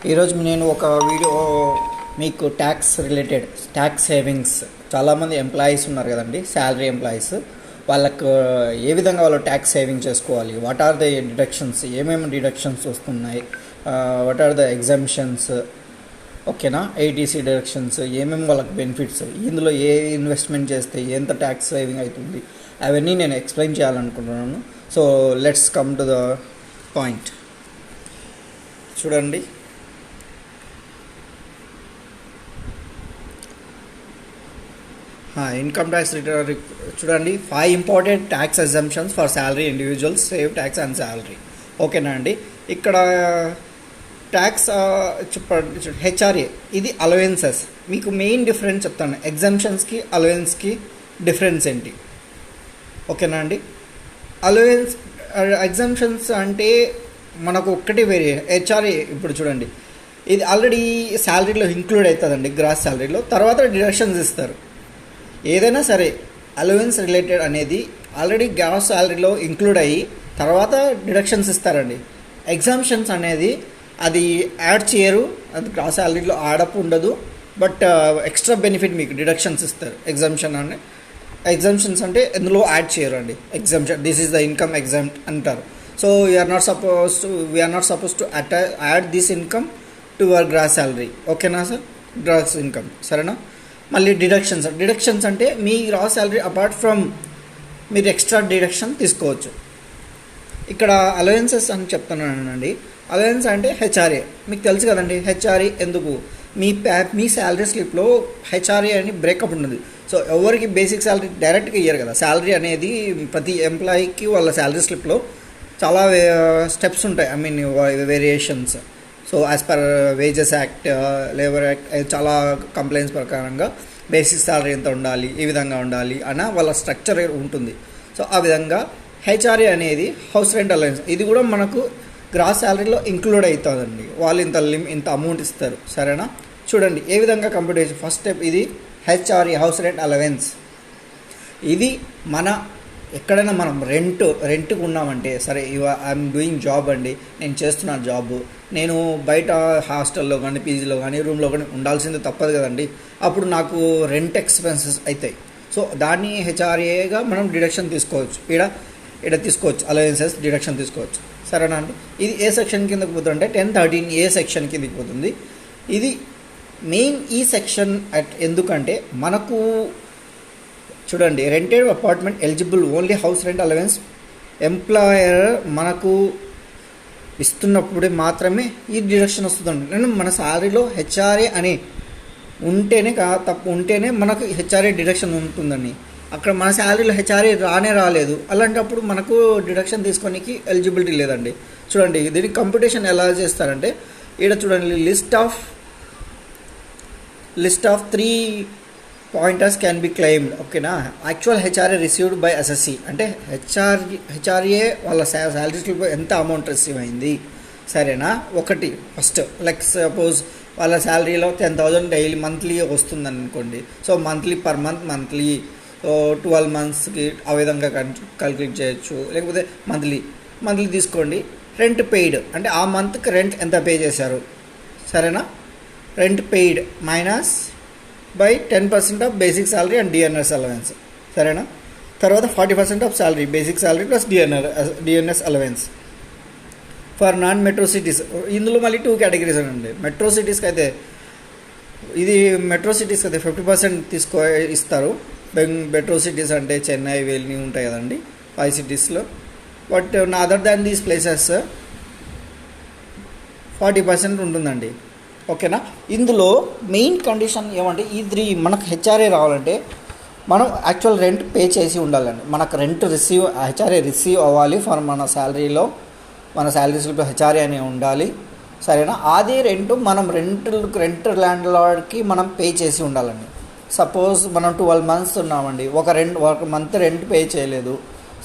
ఈరోజు నేను ఒక వీడియో మీకు ట్యాక్స్ సేవింగ్స్ చాలామంది ఎంప్లాయీస్ ఉన్నారు కదండి, శాలరీ ఎంప్లాయీస్. వాళ్ళకు ఏ విధంగా వాళ్ళు ట్యాక్స్ సేవింగ్ చేసుకోవాలి, వాట్ ఆర్ ద డిడక్షన్స్, ఏమేమి డిడక్షన్స్ వస్తున్నాయి, వాట్ ఆర్ ద ఎగ్జామ్షన్స్, ఓకేనా, ఏటీసీ డిడక్షన్స్, ఏమేమి వాళ్ళకి బెనిఫిట్స్, ఇందులో ఏ ఇన్వెస్ట్మెంట్ చేస్తే ఎంత ట్యాక్స్ సేవింగ్ అవుతుంది, అవన్నీ నేను ఎక్స్ప్లెయిన్ చేయాలనుకుంటున్నాను. So let's come to the point. చూడండి, ఇన్కమ్ ట్యాక్స్ రిటర్న్ చూడండి. 5 important tax exemptions for salary individuals save tax and salary. ఓకేనా అండి. ఇక్కడ ట్యాక్స్ చెప్పండి, హెచ్ఆర్ఏ ఇది అలవెన్సెస్. మీకు మెయిన్ డిఫరెన్స్ చెప్తాను, ఎగ్జంప్షన్స్కి అలవెన్స్కి డిఫరెన్స్ ఏంటి, ఓకేనా అండి. అలవెన్స్ ఎగ్జంప్షన్స్ అంటే మనకు ఒక్కటి వేరే. హెచ్ఆర్ఏ ఇప్పుడు చూడండి, ఇది ఆల్రెడీ శాలరీలో ఇంక్లూడ్ అవుతుందండి, గ్రాస్ శాలరీలో. తర్వాత డిడక్షన్స్ ఇస్తారు. ఏదైనా సరే అలవెన్స్ రిలేటెడ్ అనేది ఆల్రెడీ గ్రాస్ శాలరీలో ఇంక్లూడ్ అయ్యి తర్వాత డిడక్షన్స్ ఇస్తారండి. ఎగ్జామ్షన్స్ అనేది అది యాడ్ చేయరు, అది గ్రాస్ శాలరీలో యాడప్ ఉండదు, బట్ ఎక్స్ట్రా బెనిఫిట్ మీకు డిడక్షన్స్ ఇస్తారు. ఎగ్జామ్షన్స్ అంటే ఎందులో యాడ్ చేయరు అండి. Exemption, this is the income exam అంటారు. So we are not suppose to add this income to your gross salary. ఓకేనా సార్, గ్రాస్ ఇన్కమ్, సరేనా. మళ్ళీ డిడక్షన్స్ అంటే మీ గ్రాస్ శాలరీ అపార్ట్ ఫ్రమ్ మీరు ఎక్స్ట్రా డిడక్షన్ తీసుకోవచ్చు. ఇక్కడ అలవెన్సెస్ అని చెప్తున్నానండి. అలవెన్స్ అంటే హెచ్ఆర్ఏ మీకు తెలుసు కదండి. హెచ్ఆర్ఏ ఎందుకు, మీ శాలరీ స్లిప్లో హెచ్ఆర్ఏ అని బ్రేకప్ ఉంటుంది. సో ఎవరికి బేసిక్ శాలరీ డైరెక్ట్గా ఇయ్యరు కదా. శాలరీ అనేది ప్రతి ఎంప్లాయీకి వాళ్ళ శాలరీ స్లిప్లో చాలా స్టెప్స్ ఉంటాయి, I mean variations. So as per wages act, labour act, చాలా కంప్లైంట్స్ ప్రకారంగా బేసిక్ శాలరీ ఎంత ఉండాలి, ఏ విధంగా ఉండాలి అన్న వాళ్ళ స్ట్రక్చర్ ఉంటుంది. సో ఆ విధంగా హెచ్ఆర్ఏ అనేది హౌస్ రెంట్ అలవెన్స్, ఇది కూడా మనకు గ్రాస్ శాలరీలో ఇంక్లూడ్ అవుతుందండి. వాళ్ళు ఇంత అమౌంట్ ఇస్తారు, సరేనా. చూడండి ఏ విధంగా కంప్యూట్ చేసి. ఫస్ట్ స్టెప్ ఇది హెచ్ఆర్ఏ, హౌస్ రెంట్ అలవెన్స్. ఇది మన ఎక్కడైనా మనం రెంట్కి ఉన్నామంటే, సరే ఐఎమ్ డూయింగ్ జాబ్ అండి, నేను చేస్తున్నాను జాబ్, నేను బయట హాస్టల్లో కానీ పీజీలో కానీ రూమ్లో కానీ ఉండాల్సిందే, తప్పదు కదండి. అప్పుడు నాకు రెంట్ ఎక్స్పెన్సెస్ అవుతాయి. సో దాన్ని హెచ్ఆర్ఏగా మనం డిడక్షన్ తీసుకోవచ్చు, ఇక్కడ తీసుకోవచ్చు, అలవెన్సెస్ డిడక్షన్ తీసుకోవచ్చు, సరేనా అండి. ఇది ఏ సెక్షన్ కిందకి పోతుందంటే 1013A సెక్షన్ కిందకి పోతుంది. ఇది మెయిన్ ఈ సెక్షన్ ఎందుకంటే మనకు చూడండి, rented apartment eligible only house rent allowance. Employer మనకు ఇస్తున్నప్పుడే మాత్రమే ఈ డిడక్షన్ వస్తుందండి. నేను మన శాలరీలో హెచ్ఆర్ఏ అని ఉంటేనే మనకు హెచ్ఆర్ఏ డిడక్షన్ ఉంటుందండి. అక్కడ మన శాలరీలో హెచ్ఆర్ఏ రాలేదు, అలాంటప్పుడు మనకు డిడక్షన్ తీసుకోనికి ఎలిజిబిలిటీ లేదండి. చూడండి దీనికి కంప్యూటేషన్ ఎలా చేస్తారంటే, ఇక్కడ చూడండి, list of 3 pointers can be claimed. ఓకేనా. Actual HRA received by SSC అంటే హెచ్ఆర్ఏ వాళ్ళ శాలరీ స్లిప్ ఎంత అమౌంట్ రిసీవ్ అయింది, సరేనా. ఒకటి ఫస్ట్ లైక్ సపోజ్ వాళ్ళ శాలరీలో 10,000 డైలీ మంత్లీ వస్తుంది అనుకోండి. సో పర్ మంత్లీ 12 మంత్స్కి ఆ విధంగా క్యాల్కులేట్ చేయొచ్చు. లేకపోతే మంత్లీ తీసుకోండి. రెంట్ పెయిడ్ అంటే ఆ మంత్కి రెంట్ ఎంత పే చేశారు, సరేనా. Rent paid minus by 10% of basic salary and DNS allowance, సరేనా. తర్వాత 40% of salary, basic salary plus DNS allowance for non metro cities. ఇందులో మళ్ళీ 2 కేటగిరీస్ అండి. మెట్రో సిటీస్కి అయితే 50% ఇస్తారు. మెట్రో సిటీస్ అంటే చెన్నై, ఇవన్నీ ఉంటాయి కదండి, 5 సిటీస్లో. But other than these places 40% ఉంటుందండి, ఓకేనా. ఇందులో మెయిన్ కండిషన్ ఏమంటే మనకు హెచ్ఆర్ఏ రావాలంటే మనం యాక్చువల్ రెంట్ పే చేసి ఉండాలండి. మనకు హెచ్ఆర్ఏ రిసీవ్ అవ్వాలి ఫర్ మన శాలరీలో, మన శాలరీ స్లిప్లో హెచ్ఆర్ఏ అని ఉండాలి, సరేనా. అదే మనం రెంట్ ల్యాండ్ లార్డ్కి మనం పే చేసి ఉండాలండి. సపోజ్ మనం 12 మంత్స్ ఉన్నామండి, ఒక మంత్ రెంట్ పే చేయలేదు,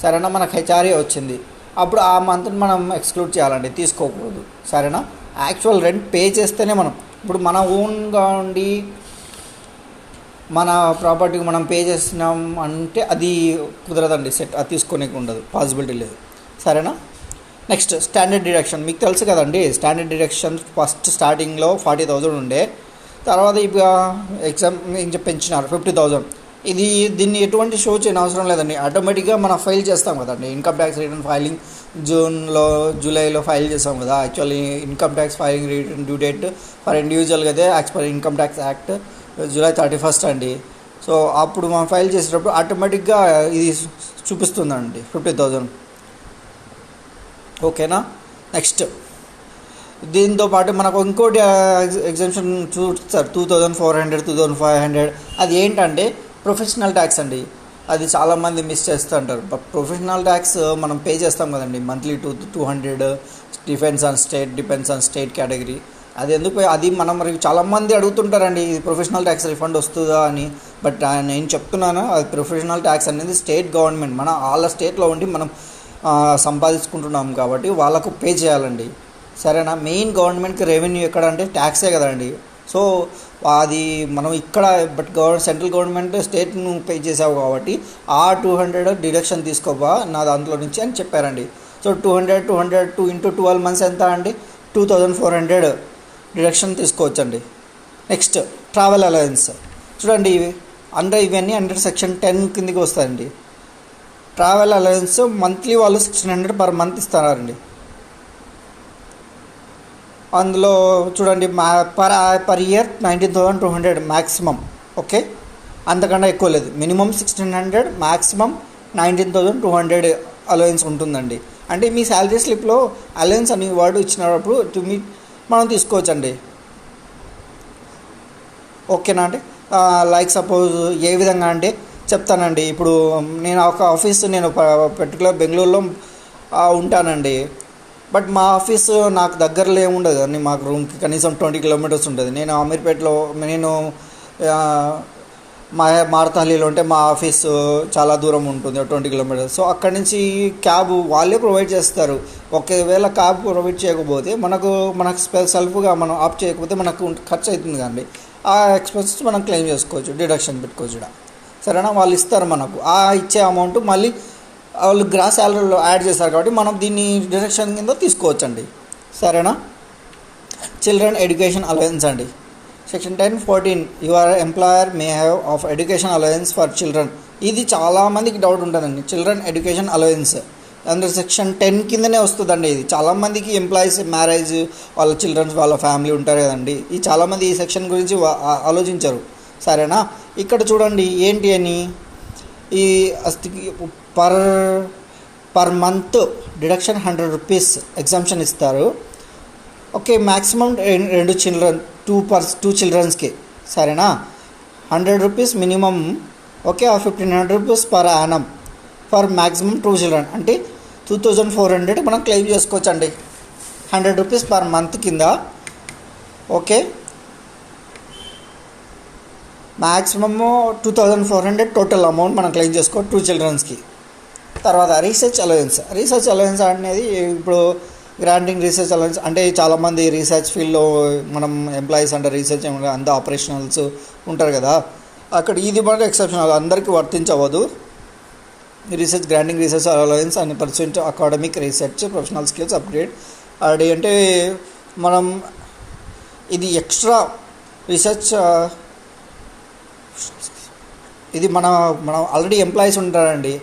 సరేనా. మనకు హెచ్ఆర్ఏ వచ్చింది, అప్పుడు ఆ మంత్ని మనం ఎక్స్క్లూడ్ చేయాలండి, తీసుకోకూడదు, సరేనా. యాక్చువల్ రెంట్ పే చేస్తేనే మనం, ఇప్పుడు మన ఓన్గా ఉండి మన ప్రాపర్టీకి మనం పే చేస్తున్నాం అంటే అది కుదరదండి, అది తీసుకోనికి ఉండదు, పాసిబిలిటీ లేదు, సరేనా. నెక్స్ట్ స్టాండర్డ్ డిడక్షన్, మీకు తెలుసు కదండి. స్టాండర్డ్ డిడక్షన్ ఫస్ట్ స్టార్టింగ్లో 40,000 ఉండే, తర్వాత ఇప్పుడు ఎగ్జామ్ ఇంకా పెంచినారు 50,000. దీన్ని ఎటువంటి షో చేయని అవసరం లేదండి. ఆటోమేటిక్గా మనం ఫైల్ చేస్తాం కదండి. ఇన్కమ్ ట్యాక్స్ రిటర్న్ ఫైలింగ్ జూలైలో ఫైల్ చేస్తాం కదా. Actually income tax filing return due date for ఇండివిజువల్గా అయితే as per income tax act July 31st అండి. సో అప్పుడు మనం ఫైల్ చేసేటప్పుడు ఆటోమేటిక్గా ఇది చూపిస్తుందండి 50,000. ఓకేనా. నెక్స్ట్ దీంతో పాటు మనకు ఇంకోటి ఎగ్జామ్షన్ చూస్తారు 2,400 2,500. అది ఏంటంటే ప్రొఫెషనల్ ట్యాక్స్ అండి. అది చాలామంది మిస్ చేస్తూ ఉంటారు. ప్రొఫెషనల్ ట్యాక్స్ మనం పే చేస్తాం కదండి monthly 200. Depends on state category. అది ఎందుకు అది మనం మరి చాలామంది అడుగుతుంటారండి ఇది ప్రొఫెషనల్ ట్యాక్స్ రిఫండ్ వస్తుందా అని. బట్ నేను చెప్తున్నాను, అది ప్రొఫెషనల్ ట్యాక్స్ అనేది స్టేట్ గవర్నమెంట్ మన వాళ్ళ స్టేట్లో ఉండి మనం సంపాదించుకుంటున్నాం కాబట్టి వాళ్ళకు పే చేయాలండి. సరేనా. మెయిన్ గవర్నమెంట్కి రెవెన్యూ ఎక్కడ అంటే ట్యాక్సే కదండి. సో అది మనం ఇక్కడ బట్ సెంట్రల్ గవర్నమెంట్ స్టేట్ను పే చేసావు కాబట్టి ఆ 200 డిడక్షన్ తీసుకోవా నా దాంట్లో నుంచి అని చెప్పారండి. సో 200 into 12 months ఎంత అండి 2,400 డిడక్షన్ తీసుకోవచ్చండి. నెక్స్ట్ ట్రావెల్ అలవెన్స్ చూడండి. ఇవన్నీ అండర్ సెక్షన్ 10 కిందకి వస్తాయండి. ట్రావెల్ అలవెన్స్ మంత్లీ వాళ్ళు 1,600 per month ఇస్తారండి. అందులో చూడండి పర్ ఇయర్ 19,200 మ్యాక్సిమం. ఓకే, అంతకన్నా ఎక్కువ లేదు. మినిమం 1,600, మ్యాక్సిమం 19,200 అలవెన్స్ ఉంటుందండి. అంటే మీ శాలరీ స్లిప్లో అలవెన్స్ అని వర్డ్ ఇచ్చినప్పుడు మనం తీసుకోవచ్చండి. ఓకేనా అండి. లైక్ సపోజ్ ఏ విధంగా అంటే చెప్తానండి. ఇప్పుడు నేను ఒక ఆఫీస్ పర్టికులర్ బెంగళూరులో ఉంటానండి. బట్ మా ఆఫీస్ నాకు దగ్గరలో ఏముండదు అండి. మాకు రూమ్కి కనీసం 20 kilometers ఉంటుంది. నేను అమీర్పేటలో మారతహల్లిలో ఉంటే మా ఆఫీస్ చాలా దూరం ఉంటుంది 20 kilometers. సో అక్కడి నుంచి క్యాబ్ వాళ్ళే ప్రొవైడ్ చేస్తారు. ఒకవేళ క్యాబ్ ప్రొవైడ్ చేయకపోతే మనకు సెల్ఫ్గా మనం ఆప్ చేయకపోతే మనకు ఖర్చు అవుతుంది కదండి. ఆ ఎక్స్పెన్సెస్ మనం క్లెయిమ్ చేసుకోవచ్చు, డిడక్షన్ పెట్టుకోవచ్చు. సరేనా. వాళ్ళు ఇస్తారు మనకు ఆ ఇచ్చే అమౌంట్ మళ్ళీ వాళ్ళు గ్రాస్ శాలరీలో యాడ్ చేస్తారు కాబట్టి మనం దీన్ని డిడక్షన్ కింద తీసుకోవచ్చండి. సరేనా. చిల్డ్రన్ ఎడ్యుకేషన్ అలవెన్స్ అండి. Section 10(14) your employer may have of education allowance for children. ఇది చాలామందికి డౌట్ ఉంటుందండి. Children education allowance under section 10 కిందనే వస్తుందండి. ఇది చాలామందికి ఎంప్లాయీస్ మ్యారేజ్ వాళ్ళ చిల్డ్రన్స్ వాళ్ళ ఫ్యామిలీ ఉంటారు కదండి. ఈ చాలామంది ఈ సెక్షన్ గురించి ఆలోచించరు. సరేనా. ఇక్కడ చూడండి ఏంటి అని ఈ per month deduction 100 rupees exemption ఇస్తారు. ఓకే, మ్యాక్సిమం 2 చిల్డ్రన్స్కి. సరేనా. 100 rupees minimum. Okay, 1,500 rupees per annum for maximum 2 children అంటే 2,400 మనం క్లెయిమ్ చేసుకోవచ్చు అండి 100 rupees per month కింద. ఓకే, మ్యాక్సిమము 2,400 టోటల్ అమౌంట్ మనం క్లెయిమ్ చేసుకోవచ్చు 2 childrenకి. తర్వాత రీసెర్చ్ అలవెన్స్ అనేది ఇప్పుడు గ్రాంటింగ్ రీసెర్చ్ అలవెన్స్ అంటే చాలామంది రీసెర్చ్ ఫీల్డ్లో మనం ఎంప్లాయీస్ అంటే రీసెర్చ్ అంతా ఆపరేషనల్స్ ఉంటారు కదా. అక్కడ ఇది మనకు ఎక్సెప్షనల్, అందరికీ వర్తించవద్దు. Granting research allowance and percent academic research professional skills upgrade అది అంటే మనం ఇది ఎక్స్ట్రా రీసెర్చ్. ఇది మనం ఆల్రెడీ ఎంప్లాయీస్ ఉంటారండి.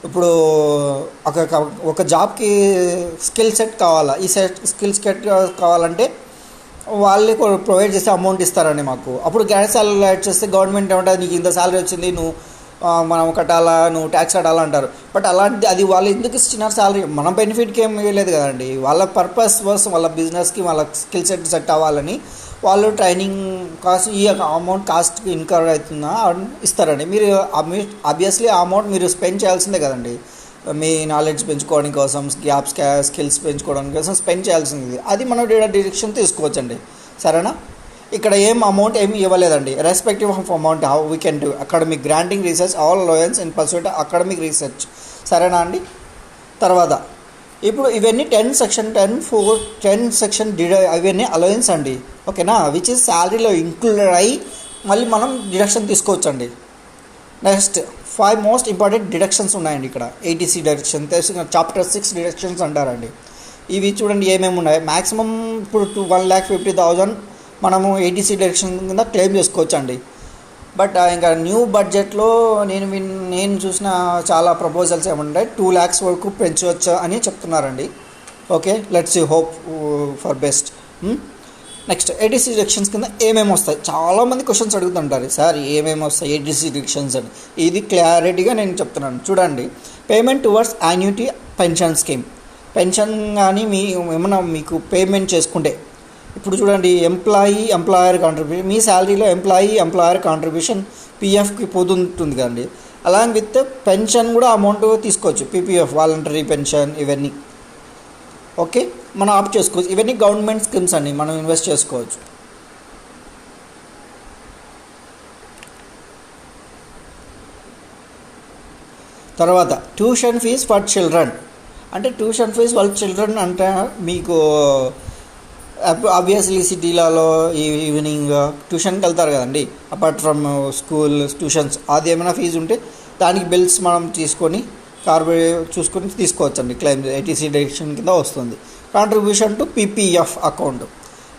ఇప్పుడు ఒక జాబ్కి స్కిల్ సెట్ కావాలా, ఈ స్కిల్ సెట్ కావాలంటే వాళ్ళే ప్రొవైడ్ చేస్తే అమౌంట్ ఇస్తారండి మాకు. అప్పుడు గ్రాస్ శాలరీ యాడ్ చేస్తే గవర్నమెంట్ ఏమంటుంది, నీకు ఇంత శాలరీ వచ్చింది, మనం కట్టాలా, నువ్వు ట్యాక్స్ కట్టాలా అంటారు. బట్ అది వాళ్ళు ఎందుకు ఇచ్చినారు శాలరీ, మన బెనిఫిట్కి ఏం ఇవ్వలేదు కదండి. వాళ్ళ పర్పస్ కోసం వాళ్ళ బిజినెస్కి వాళ్ళ స్కిల్ సెట్ అవ్వాలని వాళ్ళు ట్రైనింగ్ కాస్ట్ ఈ అమౌంట్ కాస్ట్కి ఇన్కర్ అవుతుందా ఇస్తారండి. మీరు ఆబ్వియస్లీ ఆ అమౌంట్ మీరు స్పెండ్ చేయాల్సిందే కదండి. మీ నాలెడ్జ్ పెంచుకోవడం కోసం, స్కిల్స్ పెంచుకోవడం కోసం స్పెండ్ చేయాల్సింది. అది మనం డిడక్షన్ తీసుకోవచ్చండి. సరేనా. ఇక్కడ అమౌంట్ ఏమి ఇవ్వలేదండి. Respective of amount how we can do academic granting research all allowance in pursuit academic research. సరేనా అండి. తర్వాత ఇప్పుడు ఇవన్నీ 10 సెక్షన్ ఇవన్నీ అలవెన్స్ అండి. ఓకేనా. విచ్ ఇస్ శాలరీలో ఇంక్లూడెడ్ అయ్యి మళ్ళీ మనం డిడక్షన్ తీసుకోవచ్చండి. నెక్స్ట్ 5 most ఇంపార్టెంట్ డిడక్షన్స్ ఉన్నాయండి ఇక్కడ. ATC డిడక్షన్, చాప్టర్ 6 డిడక్షన్స్ అంటారండి. ఇవి చూడండి ఏమేమి ఉన్నాయి. మ్యాక్సిమం ఇప్పుడు 1,50,000 మనము ఏటీసీ డైరెక్షన్ కింద క్లెయిమ్ చేసుకోవచ్చు అండి. బట్ ఇంకా న్యూ బడ్జెట్లో నేను చూసిన చాలా ప్రపోజల్స్ ఏమంటే 2 lakhs వరకు పెంచవచ్చు అని చెప్తున్నారండి. Okay, let's you hope for best. Next ATC deductions కింద ఏమేమి వస్తాయి, చాలామంది క్వశ్చన్స్ అడుగుతుంటారు, సార్ ఏమేమి వస్తాయి ఏటీసీ డిడక్షన్స్ అని. ఇది క్లారిటీగా నేను చెప్తున్నాను చూడండి. Payment towards annuity pension scheme, pension కానీ ఏమన్నా మీకు పేమెంట్ చేసుకుంటే, ఇప్పుడు చూడండి ఎంప్లాయర్ కాంట్రిబ్యూషన్, మీ శాలరీలో ఎంప్లాయర్ కాంట్రిబ్యూషన్ పీఎఫ్కి పోతుంటుంది కదండి. అలాంగ్ విత్ పెన్షన్ కూడా అమౌంట్ తీసుకోవచ్చు, పీపీఎఫ్ వాలంటరీ పెన్షన్ ఇవన్నీ. ఓకే, మనం ఆప్ట్ చేసుకోవచ్చు. ఇవన్నీ గవర్నమెంట్ స్కీమ్స్ అండి, మనం ఇన్వెస్ట్ చేసుకోవచ్చు. తర్వాత ట్యూషన్ ఫీజ్ ఫర్ చిల్డ్రన్, అంటే ట్యూషన్ ఫీజ్ వాళ్ళ చిల్డ్రన్ అంటే మీకు ఆబ్వియస్లీ సిటీలలో ఈవినింగ్ ట్యూషన్కి వెళ్తారు కదండి, అపార్ట్ ఫ్రమ్ స్కూల్ ట్యూషన్స్, అది ఏమైనా ఫీజు ఉంటే దానికి బిల్స్ మనం తీసుకొని చూసుకొని తీసుకోవచ్చండి. క్లెయిమ్ ఏటీసీ డైరెక్షన్ కింద వస్తుంది. Contribution to PPF account,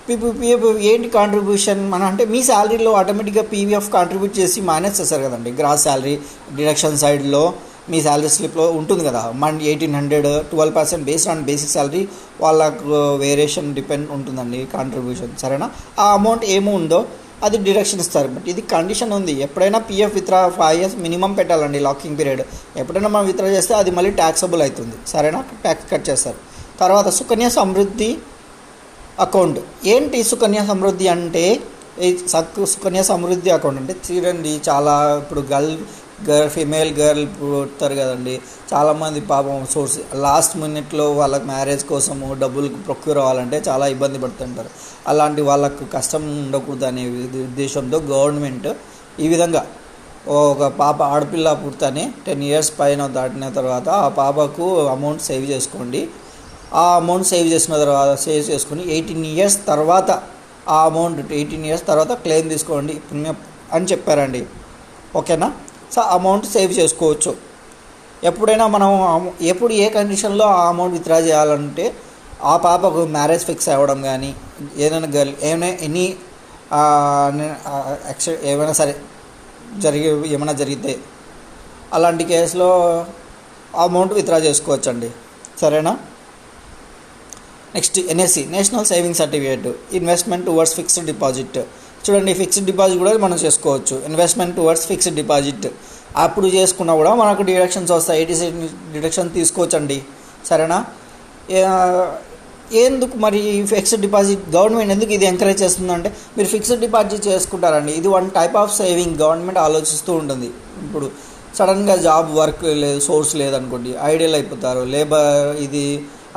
PPF ఏంటి కాంట్రిబ్యూషన్ మన అంటే మీ శాలరీలో ఆటోమేటిక్గా పీపీఎఫ్ కాంట్రిబ్యూట్ చేసి మైనస్ చేస్తారు కదండి. గ్రాస్ శాలరీ డిడక్షన్ సైడ్లో మీ శాలరీ స్లిప్లో ఉంటుంది కదా, 1,800 12% బేస్డ్ ఆన్ బేసిక్ శాలరీ వాళ్ళకు వేరియేషన్ డిపెండ్ ఉంటుందండి కాంట్రిబ్యూషన్, సరేనా. ఆ అమౌంట్ ఏమో ఉందో అది డిడక్షన్ ఇస్తారు. బట్ ఇది కండిషన్ ఉంది, ఎప్పుడైనా పీఎఫ్ విత్డ్రా 5 years మినిమం పెట్టాలండి లాకింగ్ పీరియడ్. ఎప్పుడైనా మనం విత్డ్రా చేస్తే అది మళ్ళీ ట్యాక్సబుల్ అవుతుంది, సరేనా, ట్యాక్స్ కట్ చేస్తారు. తర్వాత సుకన్య సమృద్ధి అకౌంట్, ఏంటి సుకన్య సమృద్ధి అంటే, సుకన్య సమృద్ధి అకౌంట్ అంటే చూడండి, చాలా ఇప్పుడు ఫీమేల్ గర్ల్ పుడతారు కదండి, చాలామంది పాపం సోర్స్ లాస్ట్ మినిట్లో వాళ్ళకి మ్యారేజ్ కోసము డబ్బులు ప్రొక్యూర్ అవ్వాలంటే చాలా ఇబ్బంది పడుతుంటారు. అలాంటి వాళ్ళకు కష్టం ఉండకూడదు అనే ఉద్దేశంతో గవర్నమెంట్ ఈ విధంగా ఒక పాప ఆడపిల్ల పుడితేనే 10 years పైన దాటిన తర్వాత ఆ పాపకు అమౌంట్ సేవ్ చేసుకోండి. ఆ అమౌంట్ సేవ్ చేసుకొని 18 years తర్వాత ఆ అమౌంట్ 18 years తర్వాత క్లెయిమ్ తీసుకోండి అని చెప్పారండి. ఓకేనా, సో అమౌంట్ సేవ్ చేసుకోవచ్చు. ఎప్పుడైనా మనం ఎప్పుడు ఏ కండిషన్లో ఆ అమౌంట్ విత్డ్రా చేయాలంటే, ఆ పాపకు మ్యారేజ్ ఫిక్స్ అవ్వడం కానీ, ఏమైనా ఏమైనా సరే ఏమైనా జరిగితే అలాంటి కేసులో అమౌంట్ విత్డ్రా చేసుకోవచ్చండి, సరేనా. Next NSC, national saving certificate, investment towards fixed deposit. చూడండి, ఫిక్స్డ్ డిపాజిట్ కూడా మనం చేసుకోవచ్చు. ఇన్వెస్ట్మెంట్ టువర్డ్స్ ఫిక్స్డ్ డిపాజిట్ అప్పుడు చేసుకున్నా కూడా మనకు డిడక్షన్స్ వస్తాయి, ఏటీసీ డిడక్షన్ తీసుకోవచ్చండి, సరేనా. ఎందుకు మరి ఫిక్స్డ్ డిపాజిట్ గవర్నమెంట్ ఎందుకు ఇది ఎంకరేజ్ చేస్తుందంటే, మీరు ఫిక్స్డ్ డిపాజిట్ చేసుకుంటారండి, ఇది one type of saving government ఆలోచిస్తూ ఉంటుంది. ఇప్పుడు సడన్గా జాబ్ వర్క్ లేదు, సోర్స్ లేదనుకోండి, ఐడియల్ అయిపోతారు, లేబర్ ఇది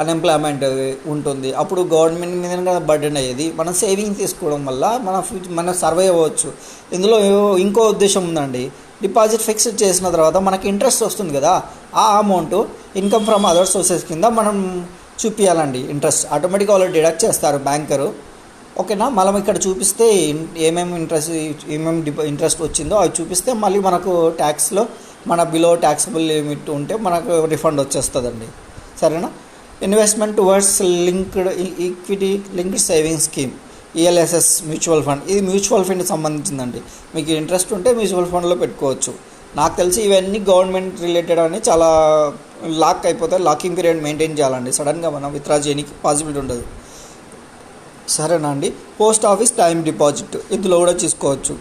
అన్ఎంప్లాయ్మెంట్ ఉంటుంది, అప్పుడు గవర్నమెంట్ మీద బర్డెన్ అయ్యేది. మనం సేవింగ్ తీసుకోవడం వల్ల మన సర్వైవ్ అవ్వచ్చు. ఇందులో ఇంకో ఉద్దేశం ఉందండి, డిపాజిట్ ఫిక్స్డ్ చేసిన తర్వాత మనకి ఇంట్రెస్ట్ వస్తుంది కదా, ఆ amount income from other sources కింద మనం చూపించాలండి. ఇంట్రెస్ట్ ఆటోమేటిక్గా వాళ్ళు డిడక్ట్ చేస్తారు బ్యాంకరు, ఓకేనా. మనం ఇక్కడ చూపిస్తే ఏమేమి ఇంట్రెస్ట్ వచ్చిందో అవి చూపిస్తే మళ్ళీ మనకు ట్యాక్స్లో మన బిలో ట్యాక్సబుల్ లిమిట్ ఉంటే మనకు రిఫండ్ వచ్చేస్తుందండి, సరేనా. Investment towards equity linked saving scheme, ELSS mutual fund, ఇది మ్యూచువల్ ఫండ్కి సంబంధించిందండి. మీకు ఇంట్రెస్ట్ ఉంటే మ్యూచువల్ ఫండ్లో పెట్టుకోవచ్చు. నాకు తెలిసి ఇవన్నీ గవర్నమెంట్ రిలేటెడ్ అని చాలా లాక్ అయిపోతాయి, లాకింగ్ పీరియడ్ మెయింటైన్ చేయాలండి, సడన్గా మనం విత్డ్రా చేయడానికి పాసిబిలిటీ ఉండదు, సరేనా అండి. పోస్ట్ ఆఫీస్ టైం డిపాజిట్, ఇందులో కూడా తీసుకోవచ్చు.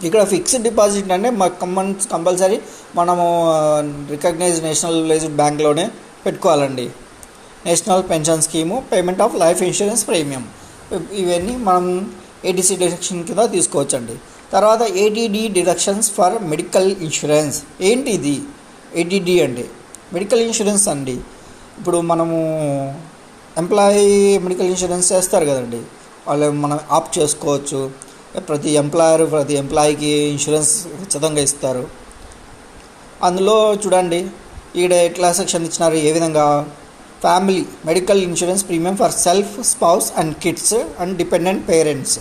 ఇక్కడ ఫిక్స్డ్ డిపాజిట్ అంటే కంపల్సరీ మనము రికగ్నైజ్డ్ నేషనలైజ్డ్ బ్యాంక్లోనే పెట్టుకోవాలండి. National pension scheme, payment of life insurance premium, ఇవన్నీ మనం ఏటీసీ డిడక్షన్ కింద తీసుకోవచ్చండి. తర్వాత ATD deductions for medical insurance, ఏంటి ఇది ఏటీడీ అంటే? మెడికల్ ఇన్సూరెన్స్ అండి. ఇప్పుడు మనము ఎంప్లాయీ మెడికల్ ఇన్సూరెన్స్ చేస్తారు కదండి, వాళ్ళు మనం ఆప్ట్ చేసుకోవచ్చు. ప్రతి ఎంప్లాయీకి ఇన్సూరెన్స్ ఉచితంగా ఇస్తారు. అందులో చూడండి ఈడ ఎట్లా సెక్షన్ ఇచ్చినారు, ఏ విధంగా family medical insurance premium for self, spouse and kids and dependent parents,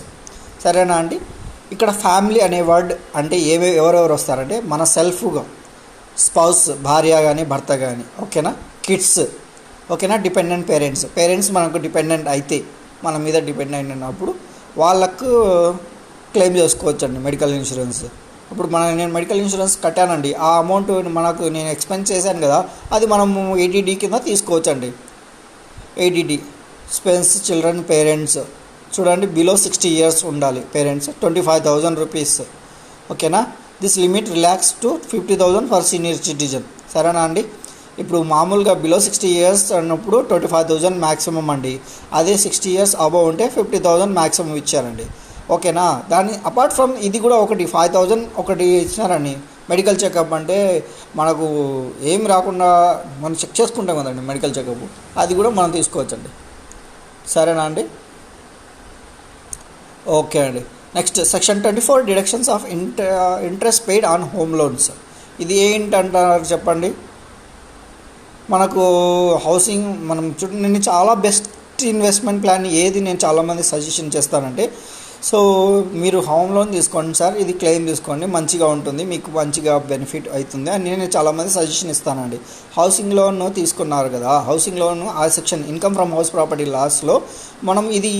సరేనా అండి. ఇక్కడ ఫ్యామిలీ అనే వర్డ్ అంటే ఎవరెవరు వస్తారంటే మన సెల్ఫ్గా స్పౌస్ భార్య కానీ భర్త కానీ, ఓకేనా. కిడ్స్ ఓకేనా. డిపెండెంట్ పేరెంట్స్ మనకు డిపెండెంట్ అయితే, మన మీద డిపెండెంట్ అయినప్పుడు వాళ్ళకు క్లెయిమ్ చేసుకోవచ్చు అండి మెడికల్ ఇన్సూరెన్స్. ఇప్పుడు నేను మెడికల్ ఇన్సూరెన్స్ కట్టానండి, ఆ అమౌంట్ మనకు నేను ఎక్స్పెన్స్ చేశాను కదా, అది మనము ఏటీడీ కింద తీసుకోవచ్చు అండి. ఏటీడీ స్పెన్స్ చిల్డ్రన్ పేరెంట్స్ చూడండి, బిలో 60 years ఉండాలి పేరెంట్స్, 25,000 రూపీస్. ఓకేనా. This limit relax to 50,000 for senior citizen. సరేనా అండి. ఇప్పుడు మామూలుగా బిలో 60 years అన్నప్పుడు 25,000 మ్యాక్సిమం అండి. అదే 60 years అబవ్ ఉంటే 50,000 మ్యాక్సిమం ఇచ్చారండి. ఓకేనా. దాని అపార్ట్ ఫ్రమ్ ఇది కూడా ఒకటి 5,000 ఒకటి ఇచ్చినారండి. మెడికల్ చెకప్ అంటే మనకు ఏం రాకుండా మనం చెక్ చేసుకుంటాం కదండి మెడికల్ చెకప్, అది కూడా మనం తీసుకోవచ్చండి. సరేనా అండి. ఓకే అండి. Next section 24 deductions of interest paid on home loans. ఇది ఏంటంటారు చెప్పండి. మనకు హౌసింగ్ మనం నేను చాలా బెస్ట్ ఇన్వెస్ట్మెంట్ ప్లాన్ ఏది నేను చాలామంది సజెషన్ చేస్తానంటే, సో మీరు హోమ్ లోన్ తీసుకోండి సార్, ఇది క్లెయిమ్ తీసుకోండి, మంచిగా ఉంటుంది, మీకు మంచిగా బెనిఫిట్ అవుతుంది అని నేను చాలామంది సజెషన్ ఇస్తానండి. హౌసింగ్ లోన్ తీసుకున్నారు కదా, హౌసింగ్ లోన్ ఆ section income from house property లాస్లో మనం ఇది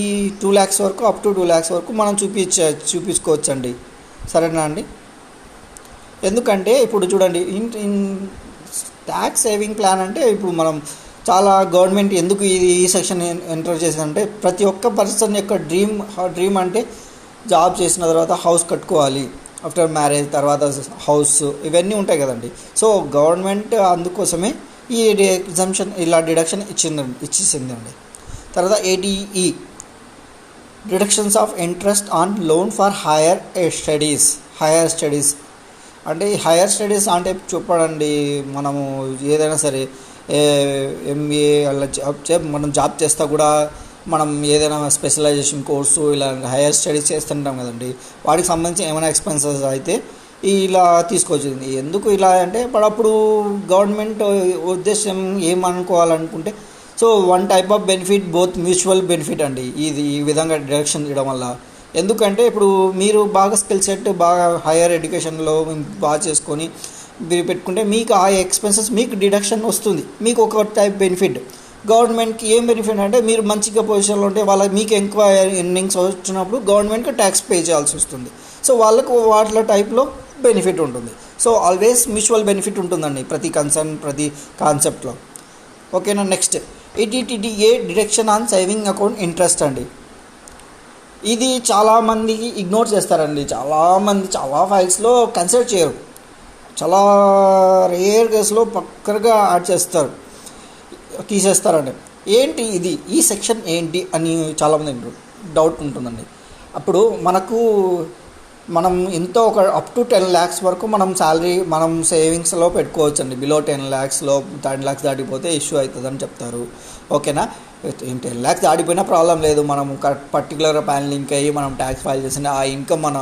2 lakhs వరకు అప్ టు 2 lakhs వరకు మనం చూపించుకోవచ్చండి. సరేనా అండి. ఎందుకంటే ఇప్పుడు చూడండి, ఇన్ ట్యాక్స్ సేవింగ్ ప్లాన్ అంటే ఇప్పుడు మనం చాలా గవర్నమెంట్ ఎందుకు ఈ సెక్షన్ ఎంటర్ చేసిందంటే, ప్రతి ఒక్క పర్సన్ యొక్క డ్రీమ్ అంటే జాబ్ చేసిన తర్వాత హౌస్ కట్టుకోవాలి, ఆఫ్టర్ మ్యారేజ్ తర్వాత హౌస్, ఇవన్నీ ఉంటాయి కదండి. సో గవర్నమెంట్ అందుకోసమే ఈ ఎగ్జంప్షన్ ఇలా డిడక్షన్ ఇచ్చేసిందండి. తర్వాత eighty E deductions of interest on loan for higher studies అంటే హైయర్ స్టడీస్ అంటే చెప్పండి, మనము ఏదైనా సరే ఎంబీఏ అలా మనం జాబ్ చేస్తా కూడా మనం ఏదైనా స్పెషలైజేషన్ కోర్సు ఇలా హైయర్ స్టడీస్ చేస్తుంటాం కదండి, వాటికి సంబంధించి ఏమైనా ఎక్స్పెన్సెస్ అయితే ఇలా తీసుకొచ్చింది. ఎందుకు ఇలా అంటే అప్పుడు గవర్నమెంట్ ఉద్దేశం ఏమనుకోవాలనుకుంటే, so one type of benefit, both mutual benefit అండి ఇది ఈ విధంగా డిడక్షన్ చేయడం వల్ల. ఎందుకంటే ఇప్పుడు మీరు బాగా స్కిల్ సెట్ బాగా హైయర్ ఎడ్యుకేషన్లో బాగా చేసుకొని మీరు పెట్టుకుంటే మీకు ఆ ఎక్స్పెన్సెస్ మీకు డిడక్షన్ వస్తుంది, మీకు ఒక టైప్ బెనిఫిట్. గవర్నమెంట్కి ఏం బెనిఫిట్ అంటే మీరు మంచిగా పొజిషన్లో ఉంటే మీకు ఎక్కువ ఎర్నింగ్స్ వచ్చినప్పుడు గవర్నమెంట్కి ట్యాక్స్ పే చేయాల్సి వస్తుంది. సో వాళ్ళకు వాటిలో టైప్లో బెనిఫిట్ ఉంటుంది. సో ఆల్వేస్ మ్యూచువల్ బెనిఫిట్ ఉంటుందండి ప్రతి కాన్సెప్ట్లో. ఓకేనా. Next eighty TTA deduction on saving account interest అండి. ఇది చాలామంది ఇగ్నోర్ చేస్తారండి, చాలా ఫైల్స్లో కన్సిడర్ చేయరు, చాలా రేర్ కేసులో పక్కగా యాడ్ తీసేస్తారండి. ఏంటి ఇది, ఈ సెక్షన్ ఏంటి అని చాలామంది డౌట్ ఉంటుందండి. అప్పుడు మనం ఎంతో ఒక అప్ టు 10 lakhs వరకు మనం శాలరీ మనం సేవింగ్స్లో పెట్టుకోవచ్చండి. బిలో 10 lakhsలో 10 lakhs దాటిపోతే ఇష్యూ అవుతుందని చెప్తారు. ఓకేనా. 10 lakhs దాటిపోయినా ప్రాబ్లం లేదు, మనం పర్టికులర్ ప్యాన్ లింక్ అయ్యి మనం ట్యాక్స్ ఫైల్ చేసిన ఆ ఇన్కమ్ మన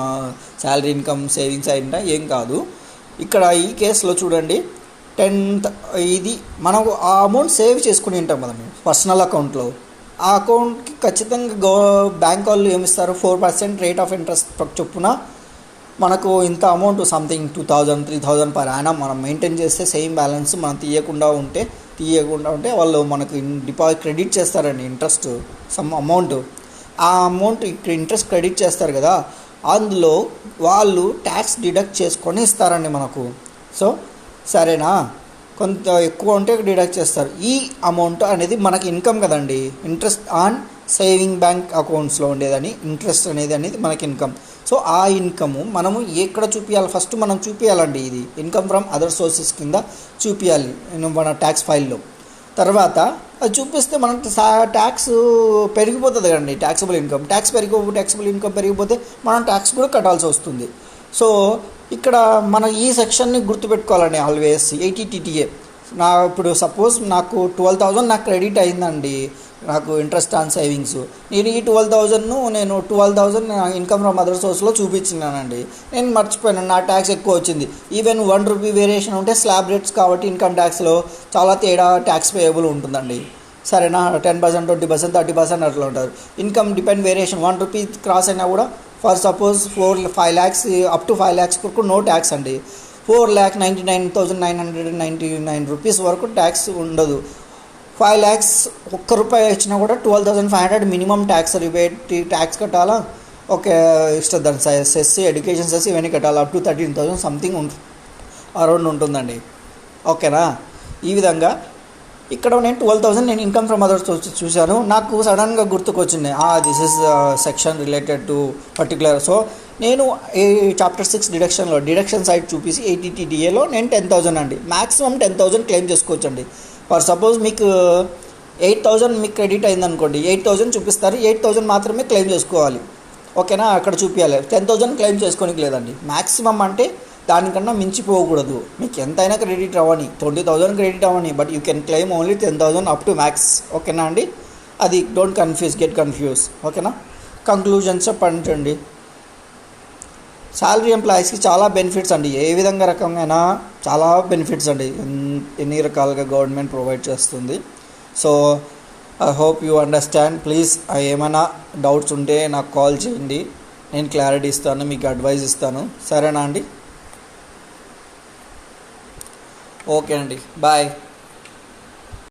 శాలరీ ఇన్కమ్ సేవింగ్స్ అయినా ఏం కాదు. ఇక్కడ ఈ కేసులో చూడండి, ఇది మనం ఆ అమౌంట్ సేవ్ చేసుకుని ఉంటాం కదండి పర్సనల్ అకౌంట్లో, ఆ అకౌంట్కి ఖచ్చితంగా బ్యాంక్ వాళ్ళు ఏమిస్తారు, 4% రేట్ ఆఫ్ ఇంట్రెస్ట్ చొప్పున మనకు ఇంత అమౌంట్ సంథింగ్ 2,000 3,000 పర్ యానం మనం మెయింటైన్ చేస్తే సేమ్ బ్యాలెన్స్ మనం తీయకుండా ఉంటే వాళ్ళు మనకు క్రెడిట్ చేస్తారండి ఇంట్రెస్ట్ సమ్ అమౌంట్. ఆ అమౌంట్ ఇక్కడ ఇంట్రెస్ట్ క్రెడిట్ చేస్తారు కదా, అందులో వాళ్ళు ట్యాక్స్ డిడక్ట్ చేసుకొని ఇస్తారండి మనకు. సో సరేనా, కొంత ఎక్కువ ఉంటే డిడక్ట్ చేస్తారు. ఈ అమౌంట్ అనేది మనకి ఇన్కమ్ కదండి, ఇంట్రెస్ట్ ఆన్ సేవింగ్ బ్యాంక్ అకౌంట్స్లో ఉండేదని ఇంట్రెస్ట్ అనేది మనకి ఇన్కమ్. సో ఆ ఇన్కమ్ మనము ఎక్కడ చూపించాలి, ఫస్ట్ మనం చూపించాలండి, ఇది ఇన్కమ్ ఫ్రమ్ అదర్ సోర్సెస్ కింద చూపించాలి మన ట్యాక్స్ ఫైల్లో. తర్వాత అది చూపిస్తే మనకు ట్యాక్స్ పెరిగిపోతుంది కదండి, ట్యాక్సిబుల్ ఇన్కమ్ పెరిగిపోతే మనం ట్యాక్స్ కూడా కట్టాల్సి వస్తుంది. సో ఇక్కడ మనం ఈ సెక్షన్ని గుర్తుపెట్టుకోవాలండి ఆల్వేస్. ఏటీటీటీఏ ఇప్పుడు సపోజ్ నాకు 12,000 నాకు క్రెడిట్ అయిందండి, నాకు ఇంట్రెస్ట్ ఆన్ సేవింగ్స్. నేను ఈ 12,000 ఇన్కమ్ ఫ్రమ్ అదర్ సోర్స్లో చూపించినానండి, నేను మర్చిపోయాను, నా ట్యాక్స్ ఎక్కువ వచ్చింది. ఈవెన్ 1 రూపీ వేరియేషన్ ఉంటే స్లాబ్ రేట్స్ కాబట్టి ఇన్కమ్ ట్యాక్స్లో చాలా తేడా ట్యాక్స్ పేయబుల్ ఉంటుందండి. సరేనా, 10%, 20%, 30% అట్లా ఉంటుంది. Income depend variation 1 rupee cross అయినా కూడా, for suppose 5 lakhs up to 5 lakhs వరకు నో ట్యాక్స్ అండి. 4,99,999 రూపీస్ వరకు ట్యాక్స్ ఉండదు. 5 lakhs ఒక్క రూపాయి ఇచ్చినా కూడా 12,500 మినిమం ట్యాక్స్ రిబేట్ ట్యాక్స్ కట్టాలా. ఓకే, ఇష్టం దాని సెస్ ఎడ్యుకేషన్ సెస్ ఇవన్నీ కట్టాలి. అప్ టు 13,000 సంథింగ్ అరౌండ్ ఉంటుందండి. ఓకేనా. ఈ విధంగా ఇక్కడ నేను 12,000 నేను ఇన్కమ్ ఫ్రమ్ అదర్స్ చూశాను. నాకు సడన్గా గుర్తుకొచ్చింది this is section related to particular. So నేను ఈ చాప్టర్ 6 డిడక్షన్ సైడ్ చూపించి 80TDAలో నేను 10,000 అండి, మ్యాక్సిమం 10,000 క్లెయిమ్ చేసుకోవచ్చండి. ఫర్ సపోజ్ మీకు 8,000 మీకు క్రెడిట్ అయిందనుకోండి, 8,000 చూపిస్తారు, 8,000 మాత్రమే క్లెయిమ్ చేసుకోవాలి. ఓకేనా, అక్కడ చూపించాలి. 10,000 క్లెయిమ్ చేసుకోనికి లేదండి. మ్యాక్సిమం అంటే దానికన్నా మించిపోకూడదు. మీకు ఎంతైనా క్రెడిట్ అవ్వని, 20,000 క్రెడిట్ అవ్వని, but you can claim only 10,000 up to max. ఓకేనా అండి, అది డోంట్ గెట్ కన్ఫ్యూజ్. ఓకేనా. కంక్లూజన్స్ చెప్పండి. శాలరీ ఎంప్లాయీస్కి చాలా బెనిఫిట్స్ అండి, ఏ విధంగా రకంగా చాలా బెనిఫిట్స్ అండి, ఎన్ని రకాలుగా గవర్నమెంట్ ప్రొవైడ్ చేస్తుంది. So I hope you understand. Please ఏమైనా డౌట్స్ ఉంటే నాకు కాల్ చేయండి, నేను క్లారిటీ ఇస్తాను, మీకు అడ్వైస్ ఇస్తాను. సరేనా అండి. ఓకే అండి, బాయ్.